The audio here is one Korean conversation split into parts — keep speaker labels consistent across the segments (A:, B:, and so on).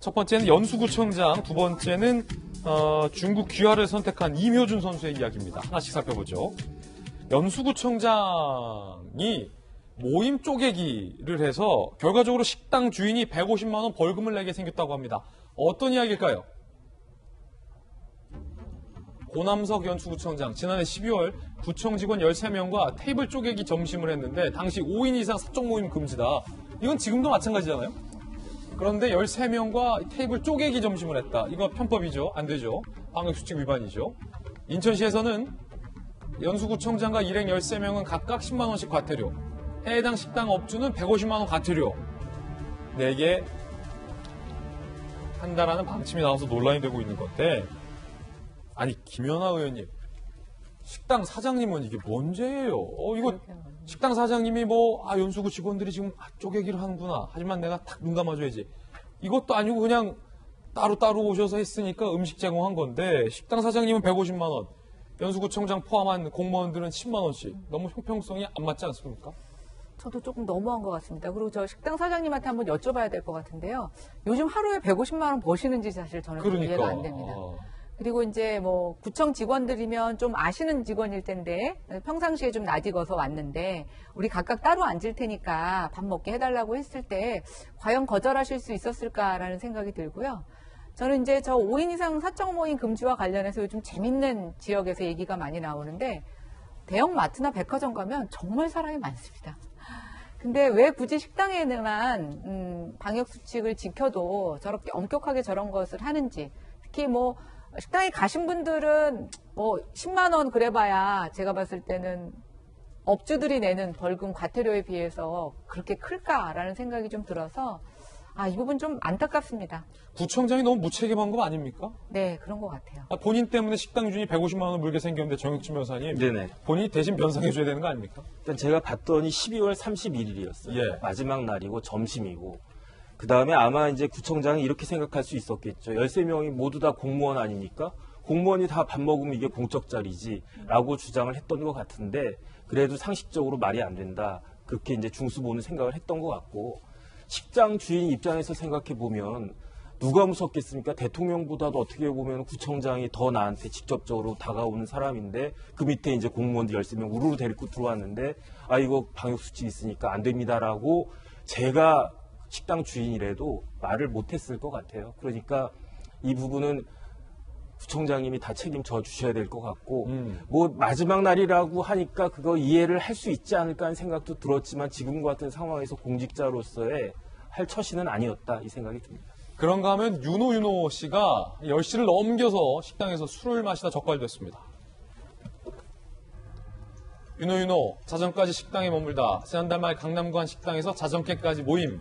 A: 첫 번째는 연수구청장, 두 번째는 중국 귀화를 선택한 임효준 선수의 이야기입니다. 하나씩 살펴보죠. 연수구청장이 모임 쪼개기를 해서 결과적으로 식당 주인이 150만 원 벌금을 내게 생겼다고 합니다. 어떤 이야기일까요? 고남석 연수구청장, 지난해 12월 구청 직원 13명과 테이블 쪼개기 점심을 했는데 당시 5인 이상 사적 모임 금지다. 이건 지금도 마찬가지잖아요. 그런데 13명과 테이블 쪼개기 점심을 했다. 이거 편법이죠. 안 되죠. 방역수칙 위반이죠. 인천시에서는 연수구청장과 일행 13명은 각각 10만 원씩 과태료, 해당 식당 업주는 150만 원 과태료 내게 한다라는 방침이 나와서 논란이 되고 있는 건데, 아니 김연아 의원님, 식당 사장님은 이게 뭔 죄예요? 이거 식당 사장님이 연수구 직원들이 지금 쪼개기를 하는구나. 하지만 내가 탁 눈 감아줘야지. 이것도 아니고 그냥 따로따로 오셔서 했으니까 음식 제공한 건데, 식당 사장님은 150만 원, 연수구청장 포함한 공무원들은 10만 원씩. 너무 형평성이 안 맞지 않습니까?
B: 저도 조금 너무한 것 같습니다. 그리고 저 식당 사장님한테 한번 여쭤봐야 될 것 같은데요. 요즘 하루에 150만 원 버시는지 사실 저는 이해가 안 됩니다. 그리고 이제 구청 직원들이면 좀 아시는 직원일 텐데 평상시에 좀 낯익어서 왔는데 우리 각각 따로 앉을 테니까 밥 먹게 해달라고 했을 때 과연 거절하실 수 있었을까라는 생각이 들고요. 저는 이제 저 5인 이상 사적 모임 금지와 관련해서 요즘 재밌는 지역에서 얘기가 많이 나오는데, 대형 마트나 백화점 가면 정말 사람이 많습니다. 근데 왜 굳이 식당에만 방역 수칙을 지켜도 저렇게 엄격하게 저런 것을 하는지, 특히 식당에 가신 분들은 10만 원 그래봐야 제가 봤을 때는 업주들이 내는 벌금 과태료에 비해서 그렇게 클까라는 생각이 좀 들어서 이 부분 좀 안타깝습니다.
A: 구청장이 너무 무책임한 거 아닙니까?
B: 네, 그런 것 같아요.
A: 본인 때문에 식당 주인이 150만 원을 물게 생겼는데, 정혁진 변호사님,
C: 네네.
A: 본인이 대신 변상해줘야 되는 거 아닙니까?
C: 일단 제가 봤더니 12월 31일이었어요.
A: 예.
C: 마지막 날이고 점심이고. 그 다음에 아마 이제 구청장이 이렇게 생각할 수 있었겠죠. 13명이 모두 다 공무원 아닙니까? 공무원이 다 밥 먹으면 이게 공적 자리지 라고 주장을 했던 것 같은데, 그래도 상식적으로 말이 안 된다. 그렇게 이제 중수보는 생각을 했던 것 같고, 식당 주인 입장에서 생각해 보면 누가 무섭겠습니까? 대통령보다도 어떻게 보면 구청장이 더 나한테 직접적으로 다가오는 사람인데, 그 밑에 이제 공무원들 13명 우르르 데리고 들어왔는데, 이거 방역수칙 있으니까 안 됩니다라고 제가 식당 주인이라도 말을 못했을 것 같아요. 그러니까 이 부분은 구청장님이 다 책임져 주셔야 될 것 같고, 마지막 날이라고 하니까 그거 이해를 할 수 있지 않을까 하는 생각도 들었지만, 지금과 같은 상황에서 공직자로서의 할 처신은 아니었다, 이 생각이 듭니다.
A: 그런가 하면 윤호 씨가 10시를 넘겨서 식당에서 술을 마시다 적발됐습니다. 윤호 자정까지 식당에 머물다 지난달 말 강남구 한 식당에서 자정깨까지 모임.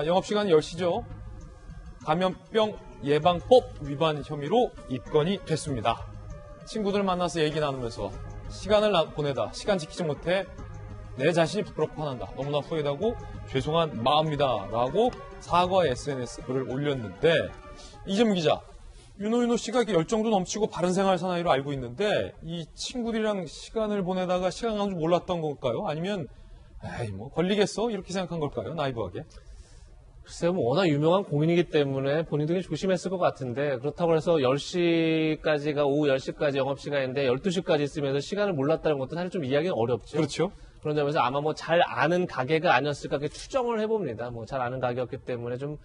A: 영업시간이 10시죠. 감염병 예방법 위반 혐의로 입건이 됐습니다. 친구들 만나서 얘기 나누면서 시간을 보내다 시간 지키지 못해 내 자신이 부끄럽고 화난다. 너무나 후회하고 죄송한 마음이다. 라고 사과 SNS 글을 올렸는데, 이재문 기자, 윤호 씨가 이렇게 열정도 넘치고 바른 생활 사나이로 알고 있는데, 이 친구들이랑 시간을 보내다가 시간 가는 줄 몰랐던 걸까요? 아니면 걸리겠어? 이렇게 생각한 걸까요? 나이브하게.
D: 글쎄요, 워낙 유명한 공인이기 때문에 본인도 조심했을 것 같은데, 그렇다고 해서 10시까지가 오후 10시까지 영업시간인데 12시까지 있으면서 시간을 몰랐다는 것도 사실 좀 이해하기는 어렵죠.
A: 그렇죠.
D: 그런 점에서 아마 잘 아는 가게가 아니었을까 이렇게 추정을 해봅니다. 잘 아는 가게였기 때문에 좀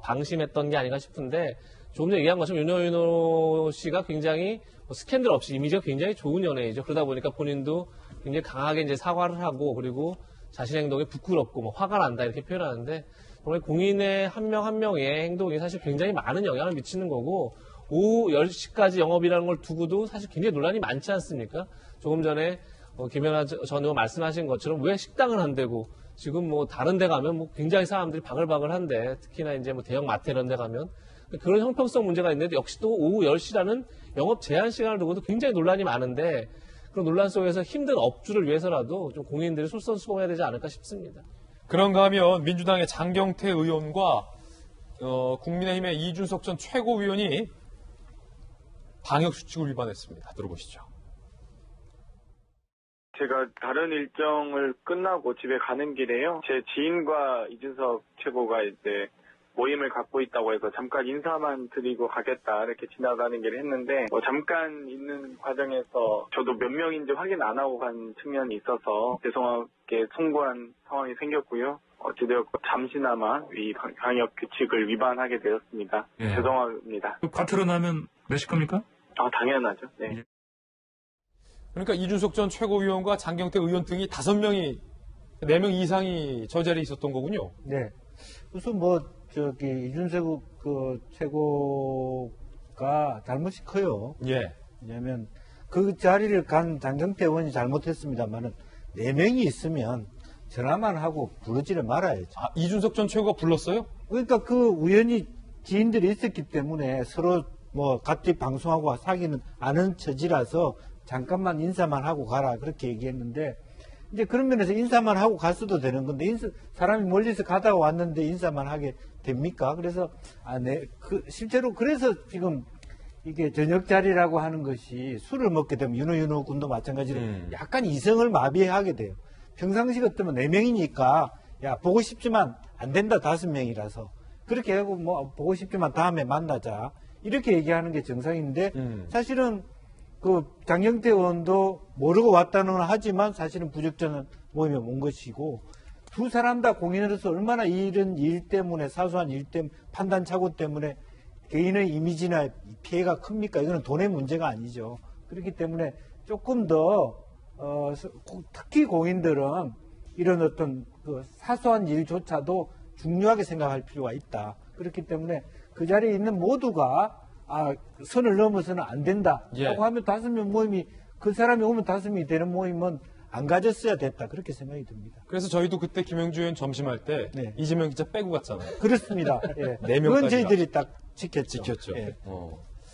D: 방심했던 게 아닌가 싶은데, 조금 전에 얘기한 것처럼 윤호 씨가 굉장히 스캔들 없이 이미지가 굉장히 좋은 연예인이죠. 그러다 보니까 본인도 굉장히 강하게 이제 사과를 하고, 그리고 자신의 행동이 부끄럽고 화가 난다 이렇게 표현하는데, 정말 공인의 한 명 한 명의 행동이 사실 굉장히 많은 영향을 미치는 거고, 오후 10시까지 영업이라는 걸 두고도 사실 굉장히 논란이 많지 않습니까? 조금 전에 김연아 전 의원 말씀하신 것처럼 왜 식당을 한대고, 지금 다른 데 가면 굉장히 사람들이 바글바글한데, 특히나 이제 대형 마트 이런 데 가면 그런 형평성 문제가 있는데, 역시 또 오후 10시라는 영업 제한 시간을 두고도 굉장히 논란이 많은데, 그런 논란 속에서 힘든 업주를 위해서라도 좀 공인들이 솔선수범해야 되지 않을까 싶습니다.
A: 그런가 하면 민주당의 장경태 의원과 국민의힘의 이준석 전 최고위원이 방역수칙을 위반했습니다. 들어보시죠.
E: 제가 다른 일정을 끝나고 집에 가는 길에요. 제 지인과 이준석 최고가 이제 모임을 갖고 있다고 해서 잠깐 인사만 드리고 가겠다 이렇게 지나가는 길을 했는데 잠깐 있는 과정에서 저도 몇 명인지 확인 안 하고 간 측면이 있어서 죄송하게 송구한 상황이 생겼고요. 어찌되었고 잠시나마 이 방역 규칙을 위반하게 되었습니다.
F: 예.
E: 죄송합니다.
F: 과태료 나면 내실 겁니까?
E: 당연하죠. 네.
A: 그러니까 이준석 전 최고위원과 장경태 의원 등이 5명이 4명 이상이 저 자리에 있었던 거군요.
G: 네. 우선 이준석 최고가 잘못이 커요.
A: 예.
G: 왜냐하면 그 자리를 간 장경태 의원이 잘못했습니다만은 4명이 있으면 전화만 하고 부르지를 말아야죠.
A: 이준석 전 최고가 불렀어요?
G: 그러니까 그 우연히 지인들이 있었기 때문에 서로 같이 방송하고 사귀는 아는 처지라서 잠깐만 인사만 하고 가라 그렇게 얘기했는데 이제 그런 면에서 인사만 하고 갔어도 되는 건데 사람이 멀리서 가다가 왔는데 인사만 하게 됩니까? 그래서 실제로 그래서 지금 이게 저녁 자리라고 하는 것이 술을 먹게 되면 윤호 군도 마찬가지로 약간 이성을 마비하게 돼요. 평상시 같으면 4명이니까 보고 싶지만 안 된다 5명이라서 그렇게 하고 보고 싶지만 다음에 만나자 이렇게 얘기하는 게 정상인데 사실은 그 장경태 의원도 모르고 왔다는 하지만 사실은 부적절한 모임에 온 것이고 두 사람 다 공인으로서 얼마나 이런 일 때문에 사소한 일 때문에 판단 착오 때문에 개인의 이미지나 피해가 큽니까? 이거는 돈의 문제가 아니죠. 그렇기 때문에 조금 더 특히 공인들은 이런 어떤 그 사소한 일조차도 중요하게 생각할 필요가 있다. 그렇기 때문에 그 자리에 있는 모두가 선을 넘어서는 안 된다라고
A: 예.
G: 하면 5명 모임이 그 사람이 오면 5명이 되는 모임은 안 가졌어야 됐다. 그렇게 생각이 듭니다.
A: 그래서 저희도 그때 김영주 의원 점심할 때
G: 네.
A: 이재명 기자 빼고 갔잖아요.
G: 그렇습니다. 예.
A: 4명까지가.
G: 그건 저희들이 딱 지켰죠.
A: 지켰죠.
G: 예.